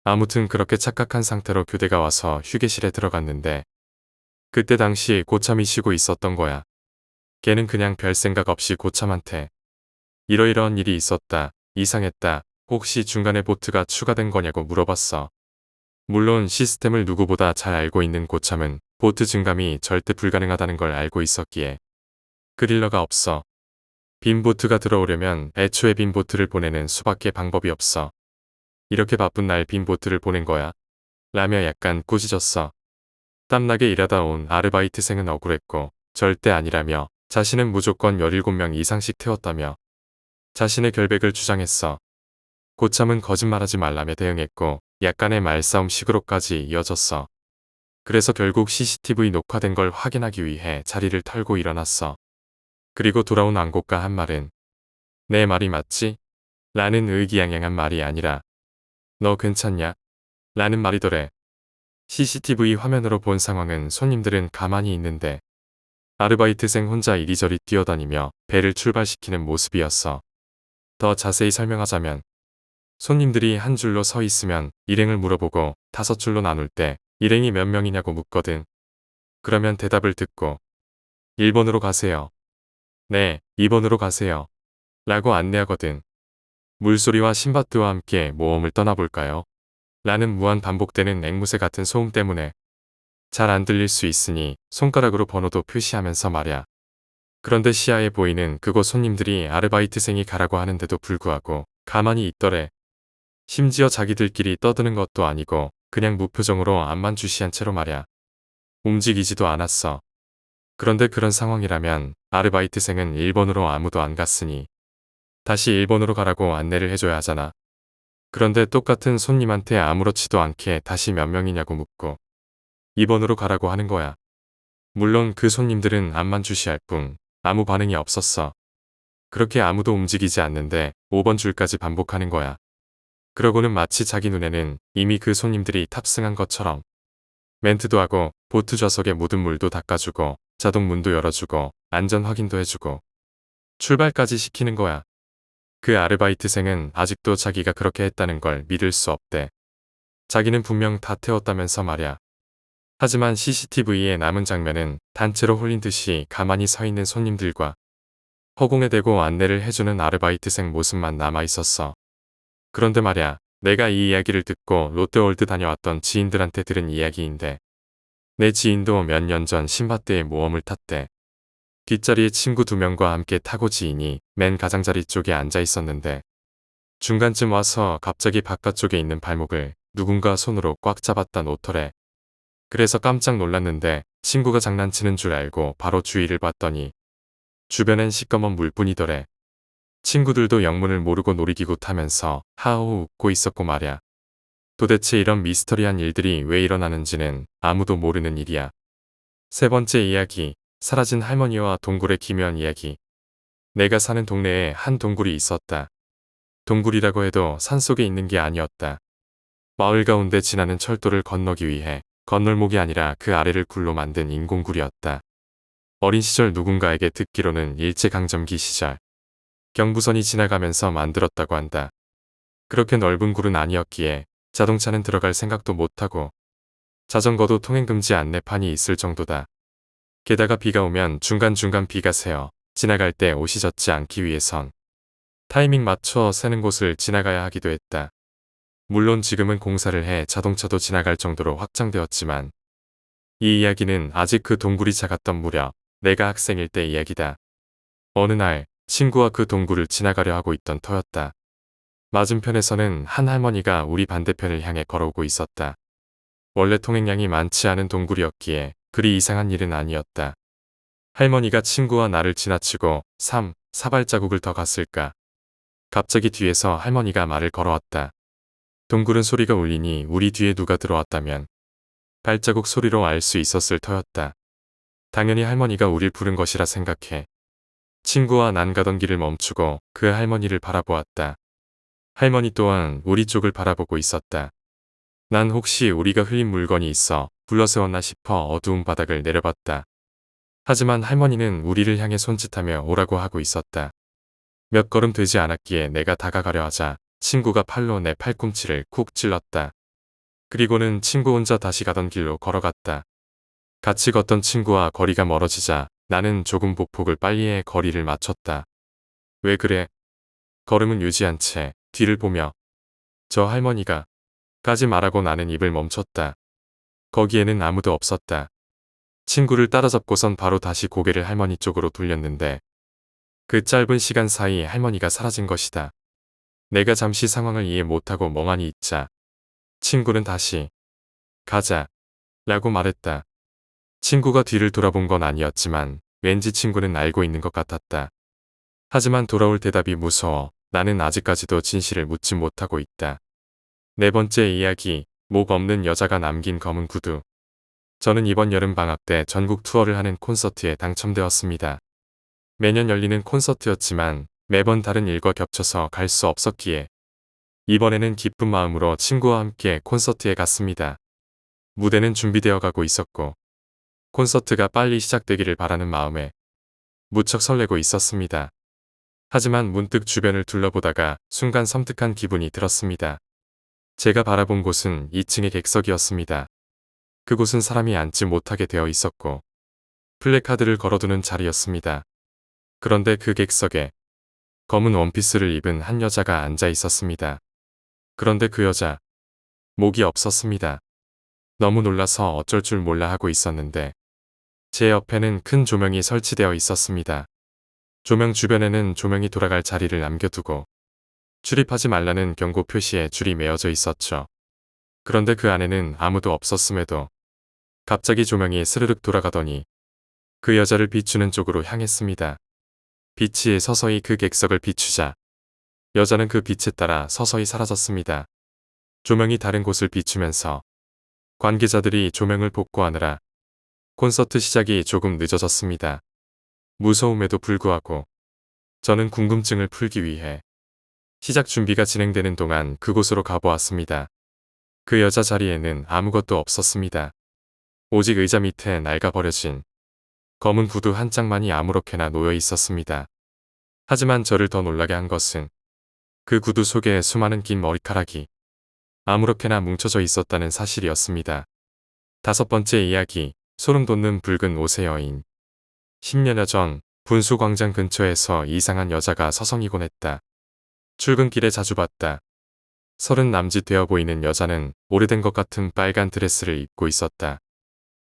아무튼 그렇게 착각한 상태로 교대가 와서 휴게실에 들어갔는데 그때 당시 고참이 쉬고 있었던 거야. 걔는 그냥 별 생각 없이 고참한테 이러이러한 일이 있었다, 이상했다, 혹시 중간에 보트가 추가된 거냐고 물어봤어. 물론 시스템을 누구보다 잘 알고 있는 고참은 보트 증감이 절대 불가능하다는 걸 알고 있었기에 그릴러가 없어. 빈 보트가 들어오려면 애초에 빈 보트를 보내는 수밖에 방법이 없어. 이렇게 바쁜 날 빈 보트를 보낸 거야. 라며 약간 꾸짖었어. 땀나게 일하다 온 아르바이트생은 억울했고 절대 아니라며 자신은 무조건 17명 이상씩 태웠다며 자신의 결백을 주장했어. 고참은 거짓말하지 말라며 대응했고 약간의 말싸움식으로까지 이어졌어. 그래서 결국 CCTV 녹화된 걸 확인하기 위해 자리를 털고 일어났어. 그리고 돌아온 안고가 한 말은 내 말이 맞지? 라는 의기양양한 말이 아니라 너 괜찮냐? 라는 말이더래. CCTV 화면으로 본 상황은 손님들은 가만히 있는데 아르바이트생 혼자 이리저리 뛰어다니며 배를 출발시키는 모습이었어. 더 자세히 설명하자면 손님들이 한 줄로 서 있으면 일행을 물어보고 5줄로 나눌 때 일행이 몇 명이냐고 묻거든. 그러면 대답을 듣고 1번으로 가세요. 네, 2번으로 가세요. 라고 안내하거든. 물소리와 신밧드와 함께 모험을 떠나볼까요? 라는 무한 반복되는 앵무새 같은 소음 때문에 잘 안 들릴 수 있으니 손가락으로 번호도 표시하면서 말야. 그런데 시야에 보이는 그곳 손님들이 아르바이트생이 가라고 하는데도 불구하고 가만히 있더래. 심지어 자기들끼리 떠드는 것도 아니고 그냥 무표정으로 앞만 주시한 채로 말야. 움직이지도 않았어. 그런데 그런 상황이라면 아르바이트생은 1번으로 아무도 안 갔으니 다시 1번으로 가라고 안내를 해줘야 하잖아. 그런데 똑같은 손님한테 아무렇지도 않게 다시 몇 명이냐고 묻고 2번으로 가라고 하는 거야. 물론 그 손님들은 앞만 주시할 뿐 아무 반응이 없었어. 그렇게 아무도 움직이지 않는데 5번 줄까지 반복하는 거야. 그러고는 마치 자기 눈에는 이미 그 손님들이 탑승한 것처럼 멘트도 하고 보트 좌석에 묻은 물도 닦아주고 자동 문도 열어주고 안전 확인도 해주고 출발까지 시키는 거야. 그 아르바이트생은 아직도 자기가 그렇게 했다는 걸 믿을 수 없대. 자기는 분명 다 태웠다면서 말야. 하지만 CCTV에 남은 장면은 단체로 홀린 듯이 가만히 서 있는 손님들과 허공에 대고 안내를 해주는 아르바이트생 모습만 남아 있었어. 그런데 말야, 내가 이 이야기를 듣고 롯데월드 다녀왔던 지인들한테 들은 이야기인데 내 지인도 몇 년 전 신밧드의 모험을 탔대. 뒷자리에 친구 2명과 함께 타고 지인이 맨 가장자리 쪽에 앉아 있었는데 중간쯤 와서 갑자기 바깥쪽에 있는 발목을 누군가 손으로 꽉 잡았다 놓더래. 그래서 깜짝 놀랐는데 친구가 장난치는 줄 알고 바로 주위를 봤더니 주변엔 시꺼먼 물뿐이더래. 친구들도 영문을 모르고 놀이기구 타면서 하하호 웃고 있었고 말야. 도대체 이런 미스터리한 일들이 왜 일어나는지는 아무도 모르는 일이야. 세 번째 이야기, 사라진 할머니와 동굴의 기묘한 이야기. 내가 사는 동네에 한 동굴이 있었다. 동굴이라고 해도 산속에 있는 게 아니었다. 마을 가운데 지나는 철도를 건너기 위해 건널목이 아니라 그 아래를 굴로 만든 인공굴이었다. 어린 시절 누군가에게 듣기로는 일제강점기 시절 경부선이 지나가면서 만들었다고 한다. 그렇게 넓은 굴은 아니었기에 자동차는 들어갈 생각도 못하고 자전거도 통행금지 안내판이 있을 정도다. 게다가 비가 오면 중간중간 비가 새어 지나갈 때 옷이 젖지 않기 위해선 타이밍 맞춰 새는 곳을 지나가야 하기도 했다. 물론 지금은 공사를 해 자동차도 지나갈 정도로 확장되었지만 이 이야기는 아직 그 동굴이 작았던 무렵 내가 학생일 때 이야기다. 어느 날 친구와 그 동굴을 지나가려 하고 있던 터였다. 맞은편에서는 한 할머니가 우리 반대편을 향해 걸어오고 있었다. 원래 통행량이 많지 않은 동굴이었기에 그리 이상한 일은 아니었다. 할머니가 친구와 나를 지나치고 4발자국을 더 갔을까. 갑자기 뒤에서 할머니가 말을 걸어왔다. 동굴은 소리가 울리니 우리 뒤에 누가 들어왔다면 발자국 소리로 알 수 있었을 터였다. 당연히 할머니가 우릴 부른 것이라 생각해 친구와 난 가던 길을 멈추고 그 할머니를 바라보았다. 할머니 또한 우리 쪽을 바라보고 있었다. 난 혹시 우리가 흘린 물건이 있어 불러세웠나 싶어 어두운 바닥을 내려봤다. 하지만 할머니는 우리를 향해 손짓하며 오라고 하고 있었다. 몇 걸음 되지 않았기에 내가 다가가려 하자 친구가 팔로 내 팔꿈치를 쿡 찔렀다. 그리고는 친구 혼자 다시 가던 길로 걸어갔다. 같이 걷던 친구와 거리가 멀어지자 나는 조금 보폭을 빨리 해 거리를 맞췄다. 왜 그래? 걸음은 유지한 채 뒤를 보며 저 할머니가 까지 말하고 나는 입을 멈췄다. 거기에는 아무도 없었다. 친구를 따라잡고선 바로 다시 고개를 할머니 쪽으로 돌렸는데 그 짧은 시간 사이 할머니가 사라진 것이다. 내가 잠시 상황을 이해 못하고 멍하니 있자 친구는 다시 가자 라고 말했다. 친구가 뒤를 돌아본 건 아니었지만 왠지 친구는 알고 있는 것 같았다. 하지만 돌아올 대답이 무서워 나는 아직까지도 진실을 묻지 못하고 있다. 네 번째 이야기, 목 없는 여자가 남긴 검은 구두. 저는 이번 여름 방학 때 전국 투어를 하는 콘서트에 당첨되었습니다. 매년 열리는 콘서트였지만 매번 다른 일과 겹쳐서 갈 수 없었기에 이번에는 기쁜 마음으로 친구와 함께 콘서트에 갔습니다. 무대는 준비되어 가고 있었고 콘서트가 빨리 시작되기를 바라는 마음에 무척 설레고 있었습니다. 하지만 문득 주변을 둘러보다가 순간 섬뜩한 기분이 들었습니다. 제가 바라본 곳은 2층의 객석이었습니다. 그곳은 사람이 앉지 못하게 되어 있었고 플래카드를 걸어두는 자리였습니다. 그런데 그 객석에 검은 원피스를 입은 한 여자가 앉아 있었습니다. 그런데 그 여자, 목이 없었습니다. 너무 놀라서 어쩔 줄 몰라 하고 있었는데 제 옆에는 큰 조명이 설치되어 있었습니다. 조명 주변에는 조명이 돌아갈 자리를 남겨두고 출입하지 말라는 경고 표시에 줄이 매어져 있었죠. 그런데 그 안에는 아무도 없었음에도 갑자기 조명이 스르륵 돌아가더니 그 여자를 비추는 쪽으로 향했습니다. 빛이 서서히 그 객석을 비추자 여자는 그 빛에 따라 서서히 사라졌습니다. 조명이 다른 곳을 비추면서 관계자들이 조명을 복구하느라 콘서트 시작이 조금 늦어졌습니다. 무서움에도 불구하고 저는 궁금증을 풀기 위해 시작 준비가 진행되는 동안 그곳으로 가보았습니다. 그 여자 자리에는 아무것도 없었습니다. 오직 의자 밑에 낡아버려진 검은 구두 한 짝만이 아무렇게나 놓여 있었습니다. 하지만 저를 더 놀라게 한 것은 그 구두 속에 수많은 긴 머리카락이 아무렇게나 뭉쳐져 있었다는 사실이었습니다. 다섯 번째 이야기, 소름 돋는 붉은 옷의 여인. 10년여 전 분수광장 근처에서 이상한 여자가 서성이곤 했다. 출근길에 자주 봤다. 30 남짓 되어 보이는 여자는 오래된 것 같은 빨간 드레스를 입고 있었다.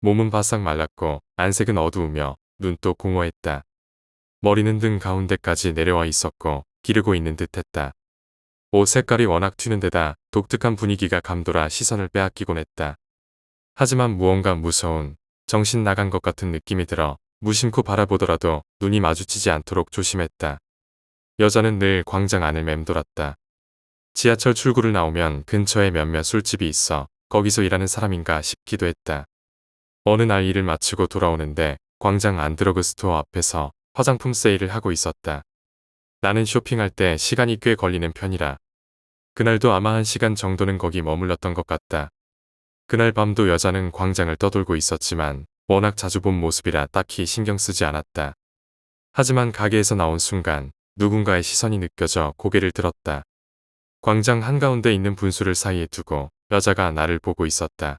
몸은 바싹 말랐고 안색은 어두우며 눈도 공허했다. 머리는 등 가운데까지 내려와 있었고 기르고 있는 듯했다. 옷 색깔이 워낙 튀는 데다 독특한 분위기가 감돌아 시선을 빼앗기곤 했다. 하지만 무언가 무서운, 정신 나간 것 같은 느낌이 들어 무심코 바라보더라도 눈이 마주치지 않도록 조심했다. 여자는 늘 광장 안을 맴돌았다. 지하철 출구를 나오면 근처에 몇몇 술집이 있어 거기서 일하는 사람인가 싶기도 했다. 어느 날 일을 마치고 돌아오는데 광장 안드러그 스토어 앞에서 화장품 세일을 하고 있었다. 나는 쇼핑할 때 시간이 꽤 걸리는 편이라 그날도 아마 1시간 정도는 거기 머물렀던 것 같다. 그날 밤도 여자는 광장을 떠돌고 있었지만 워낙 자주 본 모습이라 딱히 신경 쓰지 않았다. 하지만 가게에서 나온 순간 누군가의 시선이 느껴져 고개를 들었다. 광장 한가운데 있는 분수를 사이에 두고 여자가 나를 보고 있었다.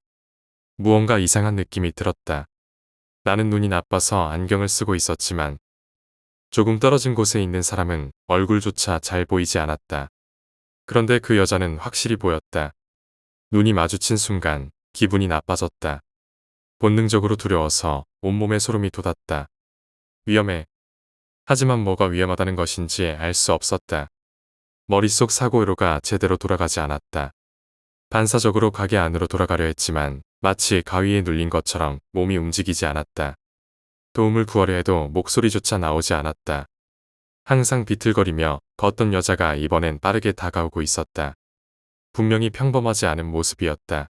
무언가 이상한 느낌이 들었다. 나는 눈이 나빠서 안경을 쓰고 있었지만 조금 떨어진 곳에 있는 사람은 얼굴조차 잘 보이지 않았다. 그런데 그 여자는 확실히 보였다. 눈이 마주친 순간 기분이 나빠졌다. 본능적으로 두려워서 온몸에 소름이 돋았다. 위험해. 하지만 뭐가 위험하다는 것인지 알 수 없었다. 머릿속 사고회로가 제대로 돌아가지 않았다. 반사적으로 가게 안으로 돌아가려 했지만 마치 가위에 눌린 것처럼 몸이 움직이지 않았다. 도움을 구하려 해도 목소리조차 나오지 않았다. 항상 비틀거리며 걷던 여자가 이번엔 빠르게 다가오고 있었다. 분명히 평범하지 않은 모습이었다.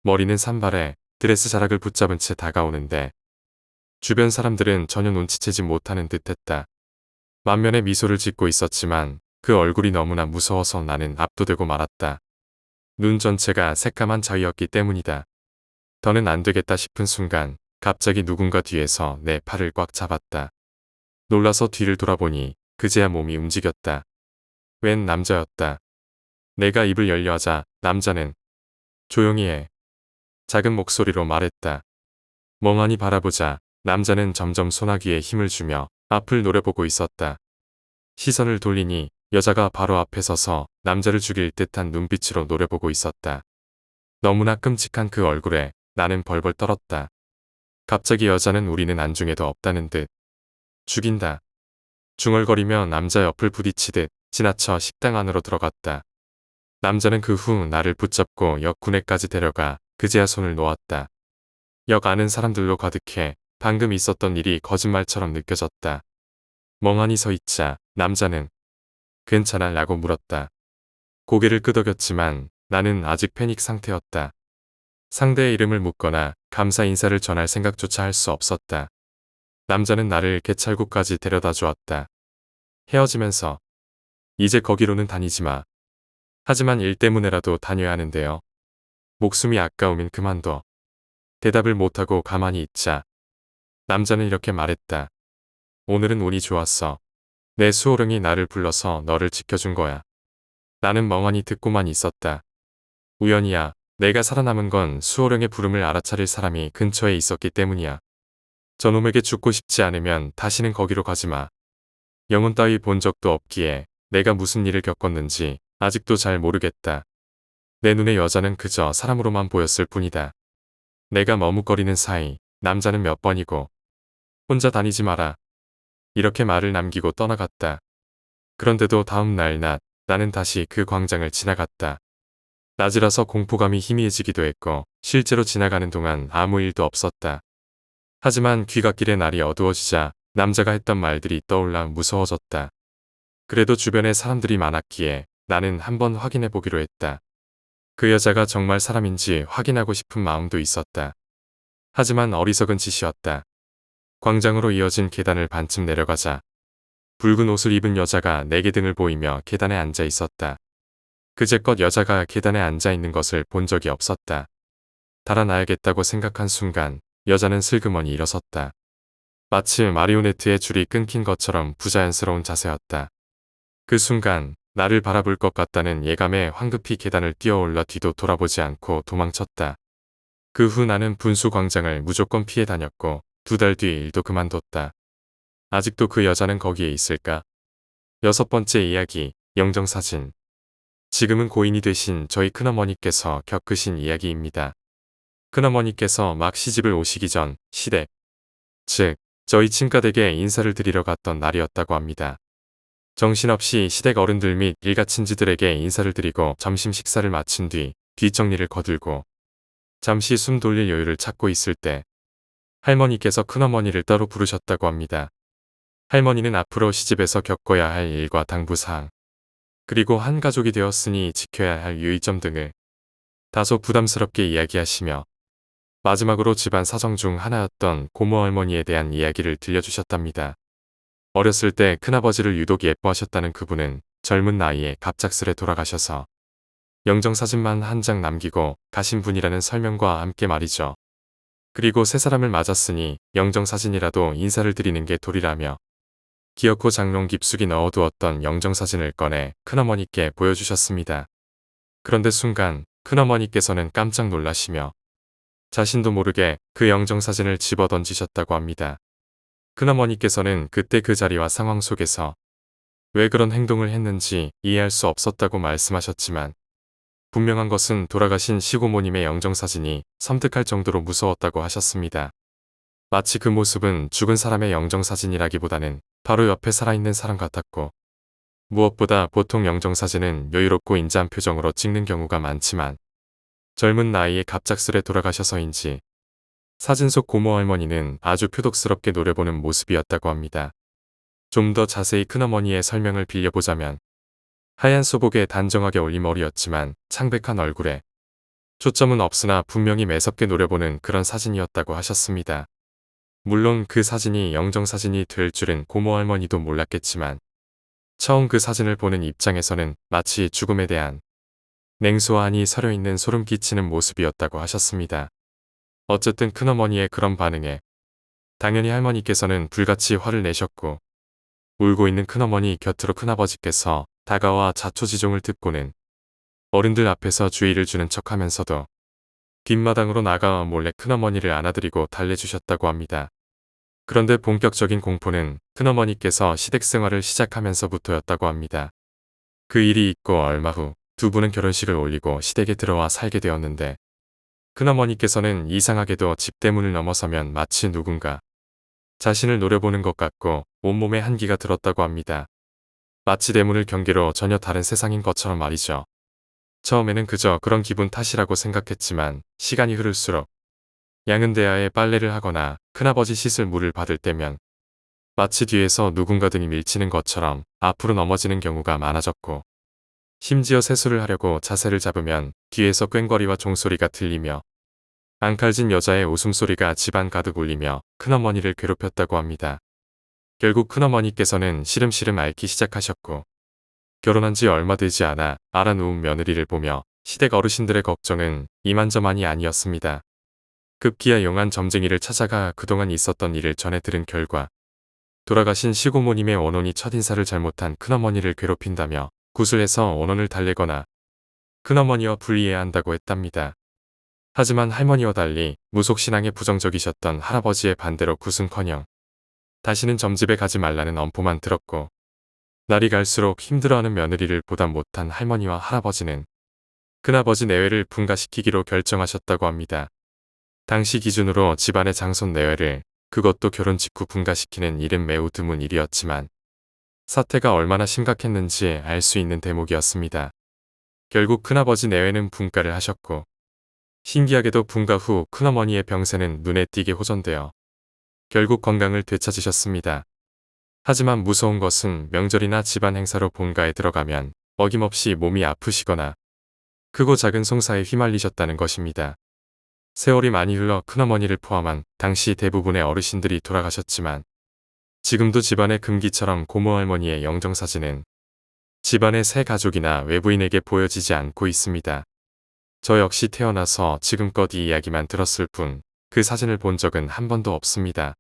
머리는 산발해 드레스 자락을 붙잡은 채 다가오는데 주변 사람들은 전혀 눈치채지 못하는 듯했다. 만면에 미소를 짓고 있었지만 그 얼굴이 너무나 무서워서 나는 압도되고 말았다. 눈 전체가 새까만 자위였기 때문이다. 더는 안 되겠다 싶은 순간 갑자기 누군가 뒤에서 내 팔을 꽉 잡았다. 놀라서 뒤를 돌아보니 그제야 몸이 움직였다. 웬 남자였다. 내가 입을 열려 하자 남자는 조용히 해. 작은 목소리로 말했다. 멍하니 바라보자 남자는 점점 소나기에 힘을 주며 앞을 노려보고 있었다. 시선을 돌리니 여자가 바로 앞에 서서 남자를 죽일 듯한 눈빛으로 노려보고 있었다. 너무나 끔찍한 그 얼굴에 나는 벌벌 떨었다. 갑자기 여자는 우리는 안중에도 없다는 듯 죽인다. 중얼거리며 남자 옆을 부딪히듯 지나쳐 식당 안으로 들어갔다. 남자는 그 후 나를 붙잡고 역 구내까지 데려가 그제야 손을 놓았다. 역 안은 사람들로 가득해 방금 있었던 일이 거짓말처럼 느껴졌다. 멍하니 서 있자 남자는 괜찮아 라고 물었다. 고개를 끄덕였지만 나는 아직 패닉 상태였다. 상대의 이름을 묻거나 감사 인사를 전할 생각조차 할 수 없었다. 남자는 나를 개찰구까지 데려다 주었다. 헤어지면서 이제 거기로는 다니지 마. 하지만 일 때문에라도 다녀야 하는데요. 목숨이 아까우면 그만둬. 대답을 못하고 가만히 있자. 남자는 이렇게 말했다. 오늘은 운이 좋았어. 내 수호령이 나를 불러서 너를 지켜준 거야. 나는 멍하니 듣고만 있었다. 우연이야. 내가 살아남은 건 수호령의 부름을 알아차릴 사람이 근처에 있었기 때문이야. 저놈에게 죽고 싶지 않으면 다시는 거기로 가지 마. 영혼 따위 본 적도 없기에 내가 무슨 일을 겪었는지 아직도 잘 모르겠다. 내 눈에 여자는 그저 사람으로만 보였을 뿐이다. 내가 머뭇거리는 사이 남자는 몇 번이고 혼자 다니지 마라. 이렇게 말을 남기고 떠나갔다. 그런데도 다음 날 낮 나는 다시 그 광장을 지나갔다. 낮이라서 공포감이 희미해지기도 했고 실제로 지나가는 동안 아무 일도 없었다. 하지만 귀갓길의 날이 어두워지자 남자가 했던 말들이 떠올라 무서워졌다. 그래도 주변에 사람들이 많았기에 나는 한번 확인해 보기로 했다. 그 여자가 정말 사람인지 확인하고 싶은 마음도 있었다. 하지만 어리석은 짓이었다. 광장으로 이어진 계단을 반쯤 내려가자 붉은 옷을 입은 여자가 내게 등을 보이며 계단에 앉아 있었다. 그제껏 여자가 계단에 앉아 있는 것을 본 적이 없었다. 달아나야겠다고 생각한 순간 여자는 슬그머니 일어섰다. 마치 마리오네트의 줄이 끊긴 것처럼 부자연스러운 자세였다. 그 순간 나를 바라볼 것 같다는 예감에 황급히 계단을 뛰어올라 뒤도 돌아보지 않고 도망쳤다. 그 후 나는 분수 광장을 무조건 피해 다녔고 2달 뒤 일도 그만뒀다. 아직도 그 여자는 거기에 있을까? 6번째 이야기, 영정사진. 지금은 고인이 되신 저희 큰어머니께서 겪으신 이야기입니다. 큰어머니께서 막 시집을 오시기 전 시댁, 즉 저희 친가댁에 인사를 드리러 갔던 날이었다고 합니다. 정신없이 시댁 어른들 및 일가친지들에게 인사를 드리고 점심 식사를 마친 뒤 뒷정리를 거들고 잠시 숨 돌릴 여유를 찾고 있을 때 할머니께서 큰어머니를 따로 부르셨다고 합니다. 할머니는 앞으로 시집에서 겪어야 할 일과 당부사항, 그리고 한 가족이 되었으니 지켜야 할 유의점 등을 다소 부담스럽게 이야기하시며 마지막으로 집안 사정 중 하나였던 고모 할머니에 대한 이야기를 들려주셨답니다. 어렸을 때 큰아버지를 유독 예뻐하셨다는 그분은 젊은 나이에 갑작스레 돌아가셔서 영정사진만 한 장 남기고 가신 분이라는 설명과 함께 말이죠. 그리고 세 사람을 맞았으니 영정사진이라도 인사를 드리는 게 도리라며 기어코 장롱 깊숙이 넣어두었던 영정사진을 꺼내 큰어머니께 보여주셨습니다. 그런데 순간 큰어머니께서는 깜짝 놀라시며 자신도 모르게 그 영정사진을 집어던지셨다고 합니다. 큰어머니께서는 그때 그 자리와 상황 속에서 왜 그런 행동을 했는지 이해할 수 없었다고 말씀하셨지만 분명한 것은 돌아가신 시고모님의 영정사진이 섬뜩할 정도로 무서웠다고 하셨습니다. 마치 그 모습은 죽은 사람의 영정사진이라기보다는 바로 옆에 살아있는 사람 같았고 무엇보다 보통 영정사진은 여유롭고 인자한 표정으로 찍는 경우가 많지만 젊은 나이에 갑작스레 돌아가셔서인지 사진 속 고모 할머니는 아주 표독스럽게 노려보는 모습이었다고 합니다. 좀 더 자세히 큰어머니의 설명을 빌려보자면 하얀 소복에 단정하게 올린 머리였지만 창백한 얼굴에 초점은 없으나 분명히 매섭게 노려보는 그런 사진이었다고 하셨습니다. 물론 그 사진이 영정사진이 될 줄은 고모 할머니도 몰랐겠지만 처음 그 사진을 보는 입장에서는 마치 죽음에 대한 냉소와 한이 서려있는 소름 끼치는 모습이었다고 하셨습니다. 어쨌든 큰어머니의 그런 반응에 당연히 할머니께서는 불같이 화를 내셨고 울고 있는 큰어머니 곁으로 큰아버지께서 다가와 자초지종을 듣고는 어른들 앞에서 주의를 주는 척하면서도 뒷마당으로 나가 몰래 큰어머니를 안아드리고 달래주셨다고 합니다. 그런데 본격적인 공포는 큰어머니께서 시댁 생활을 시작하면서부터였다고 합니다. 그 일이 있고 얼마 후 두 분은 결혼식을 올리고 시댁에 들어와 살게 되었는데 큰어머니께서는 이상하게도 집 대문을 넘어서면 마치 누군가 자신을 노려보는 것 같고 온몸에 한기가 들었다고 합니다. 마치 대문을 경계로 전혀 다른 세상인 것처럼 말이죠. 처음에는 그저 그런 기분 탓이라고 생각했지만 시간이 흐를수록 양은대야에 빨래를 하거나 큰아버지 씻을 물을 받을 때면 마치 뒤에서 누군가 등이 밀치는 것처럼 앞으로 넘어지는 경우가 많아졌고, 심지어 세수를 하려고 자세를 잡으면 뒤에서 꽹과리와 종소리가 들리며 앙칼진 여자의 웃음소리가 집안 가득 울리며 큰어머니를 괴롭혔다고 합니다. 결국 큰어머니께서는 시름시름 앓기 시작하셨고, 결혼한 지 얼마 되지 않아 알아누운 며느리를 보며 시댁 어르신들의 걱정은 이만저만이 아니었습니다. 급기야 용한 점쟁이를 찾아가 그동안 있었던 일을 전해 들은 결과, 돌아가신 시고모님의 원혼이 첫인사를 잘못한 큰어머니를 괴롭힌다며 구슬해서 원혼을 달래거나 큰어머니와 분리해야 한다고 했답니다. 하지만 할머니와 달리 무속신앙에 부정적이셨던 할아버지의 반대로 굿은커녕 다시는 점집에 가지 말라는 엄포만 들었고, 날이 갈수록 힘들어하는 며느리를 보다 못한 할머니와 할아버지는 큰아버지 내외를 분가시키기로 결정하셨다고 합니다. 당시 기준으로 집안의 장손 내외를, 그것도 결혼 직후 분가시키는 일은 매우 드문 일이었지만 사태가 얼마나 심각했는지 알 수 있는 대목이었습니다. 결국 큰아버지 내외는 분가를 하셨고, 신기하게도 분가 후 큰어머니의 병세는 눈에 띄게 호전되어 결국 건강을 되찾으셨습니다. 하지만 무서운 것은 명절이나 집안 행사로 본가에 들어가면 어김없이 몸이 아프시거나 크고 작은 송사에 휘말리셨다는 것입니다. 세월이 많이 흘러 큰어머니를 포함한 당시 대부분의 어르신들이 돌아가셨지만, 지금도 집안의 금기처럼 고모할머니의 영정사진은 집안의 새 가족이나 외부인에게 보여지지 않고 있습니다. 저 역시 태어나서 지금껏 이 이야기만 들었을 뿐 그 사진을 본 적은 한 번도 없습니다.